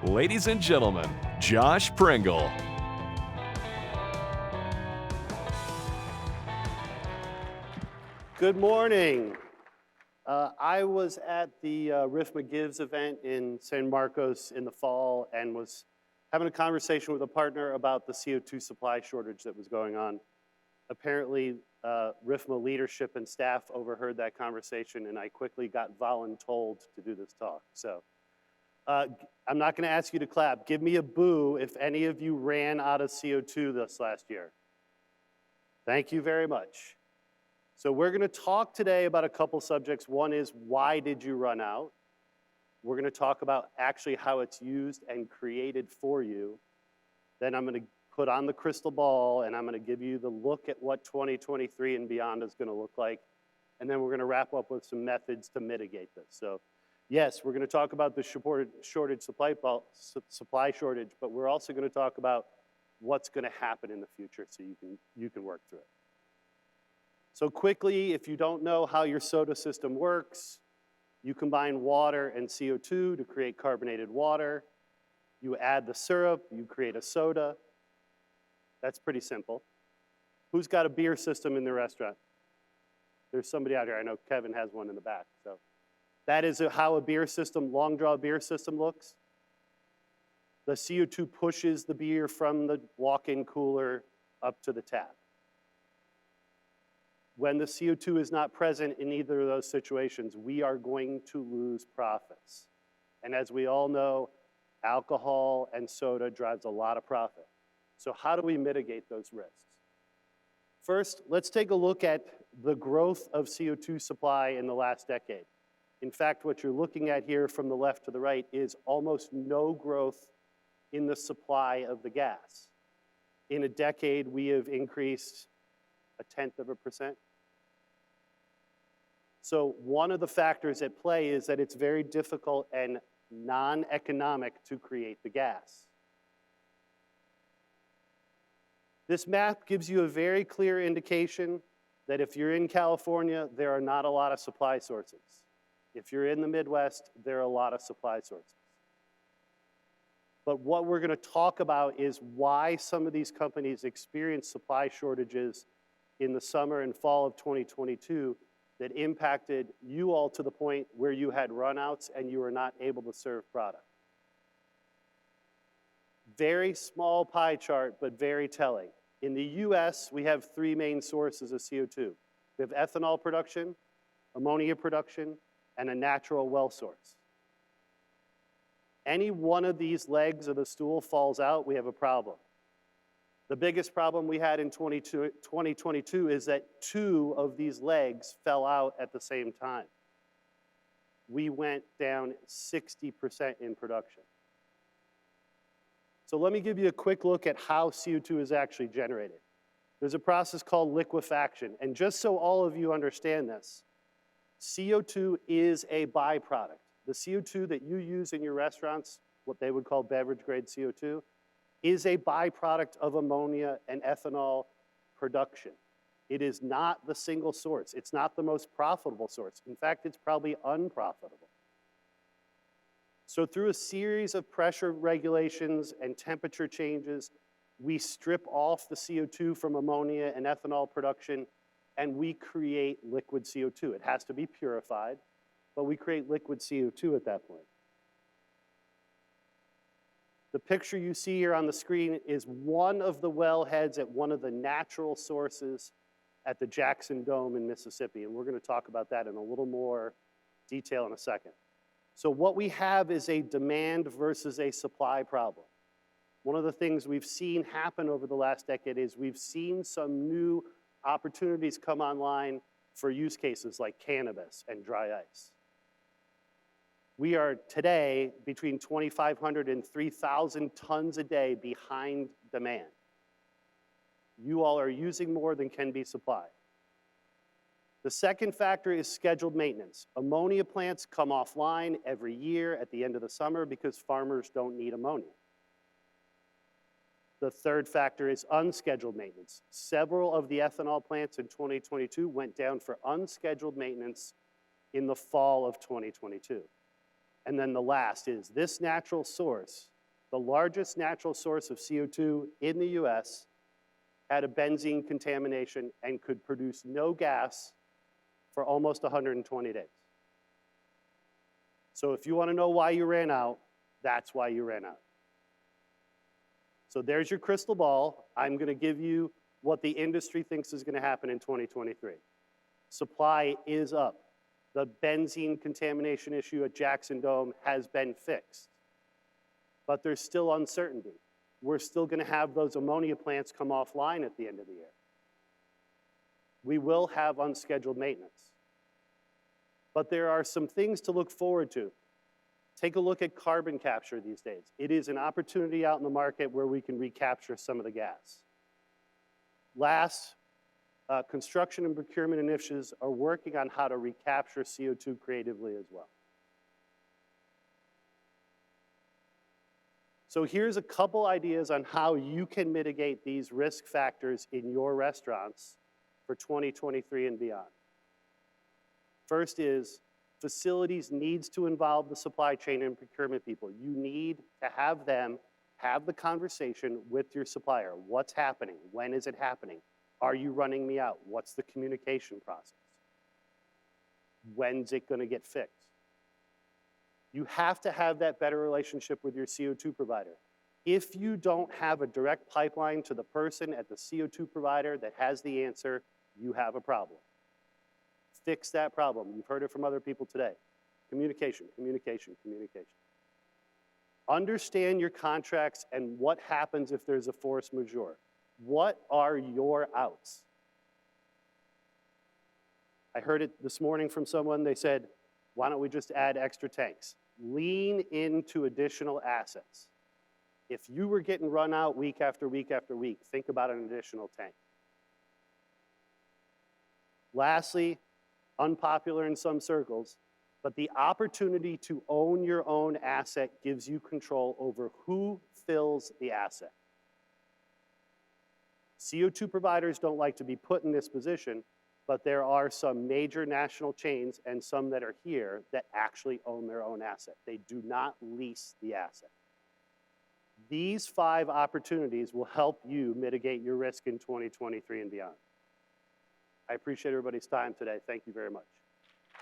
Ladies and gentlemen, Josh Pringle. Good morning. I was at the RFMA-TV event in San Marcos in the fall and was having a conversation with a partner about the CO2 supply shortage that was going on. Apparently, RFMA leadership and staff overheard that conversation, and I quickly got voluntold to do this talk. So I'm not going to ask you to clap. Give me a boo if any of you ran out of CO2 this last year. Thank you very much. So we're going to talk today about a couple subjects. One is, why did you run out? We're going to talk about actually how it's used and created for you. Then I'm going to put on the crystal ball, and I'm going to give you the look at what 2023 and beyond is going to look like. And then we're going to wrap up with some methods to mitigate this. So yes, we're going to talk about the supply shortage, but we're also going to talk about what's going to happen in the future so you can work through it. So quickly, if you don't know how your soda system works, you combine water and CO2 to create carbonated water. You add the syrup, you create a soda. That's pretty simple. Who's got a beer system in their restaurant? There's somebody out here. I know Kevin has one in the back. So that is how a beer system, long draw beer system looks. The CO2 pushes the beer from the walk-in cooler up to the tap. When the CO2 is not present in either of those situations, we are going to lose profits. And as we all know, alcohol and soda drives a lot of profit. So how do we mitigate those risks? First, let's take a look at the growth of CO2 supply in the last decade. In fact, what you're looking at here from the left to the right is almost no growth in the supply of the gas. In a decade, we have increased 0.1%. So one of the factors at play is that it's very difficult and non-economic to create the gas. This map gives you a very clear indication that if you're in California, there are not a lot of supply sources. If you're in the Midwest, there are a lot of supply sources. But what we're going to talk about is why some of these companies experienced supply shortages in the summer and fall of 2022 that impacted you all to the point where you had runouts and you were not able to serve product. Very small pie chart, but very telling. In the US, we have three main sources of CO2. We have ethanol production, ammonia production, and a natural well source. Any one of these legs of the stool falls out, we have a problem. The biggest problem we had in 2022 is that two of these legs fell out at the same time. We went down 60% in production. So let me give you a quick look at how CO2 is actually generated. There's a process called liquefaction. And just so all of you understand this, CO2 is a byproduct. The CO2 that you use in your restaurants, what they would call beverage grade CO2, is a byproduct of ammonia and ethanol production. It is not the single source. It's not the most profitable source. In fact, it's probably unprofitable. So through a series of pressure regulations and temperature changes, we strip off the CO2 from ammonia and ethanol production, and we create liquid CO2. It has to be purified, but we create liquid CO2 at that point. The picture you see here on the screen is one of the wellheads at one of the natural sources at the Jackson Dome in Mississippi, and we're going to talk about that in a little more detail in a second. So what we have is a demand versus a supply problem. One of the things we've seen happen over the last decade is we've seen some new opportunities come online for use cases like cannabis and dry ice. We are today between 2,500 and 3,000 tons a day behind demand. You all are using more than can be supplied. The second factor is scheduled maintenance. Ammonia plants come offline every year at the end of the summer because farmers don't need ammonia. The third factor is unscheduled maintenance. Several of the ethanol plants in 2022 went down for unscheduled maintenance in the fall of 2022. And then the last is this natural source the largest natural source of CO2 in the US, had a benzene contamination and could produce no gas for almost 120 days. So if you want to know why you ran out, that's why you ran out. So there's your crystal ball. I'm going to give you what the industry thinks is going to happen in 2023. Supply is up. The benzene contamination issue at Jackson Dome has been fixed. But there's still uncertainty. We're still going to have those ammonia plants come offline at the end of the year. We will have unscheduled maintenance. But there are some things to look forward to. Take a look at carbon capture these days. It is an opportunity out in the market where we can recapture some of the gas. Last, construction and procurement initiatives are working on how to recapture CO2 creatively as well. So here's a couple ideas on how you can mitigate these risk factors in your restaurants for 2023 and beyond. First is, facilities needs to involve the supply chain and procurement people. You need to have them have the conversation with your supplier. What's happening? When is it happening? Are you running me out? What's the communication process? When's it going to get fixed? You have to have that better relationship with your CO2 provider. If you don't have a direct pipeline to the person at the CO2 provider that has the answer, you have a problem. Fix that problem. You've heard it from other people today. Communication, communication, communication. Understand your contracts and what happens if there's a force majeure. What are your outs? I heard it this morning from someone. They said, why don't we just add extra tanks? Lean into additional assets. If you were getting run out week after week after week, think about an additional tank. Lastly, unpopular in some circles, but the opportunity to own your own asset gives you control over who fills the asset. CO2 providers don't like to be put in this position, but there are some major national chains and some that are here that actually own their own asset. They do not lease the asset. These 5 opportunities will help you mitigate your risk in 2023 and beyond. I appreciate everybody's time today. Thank you very much.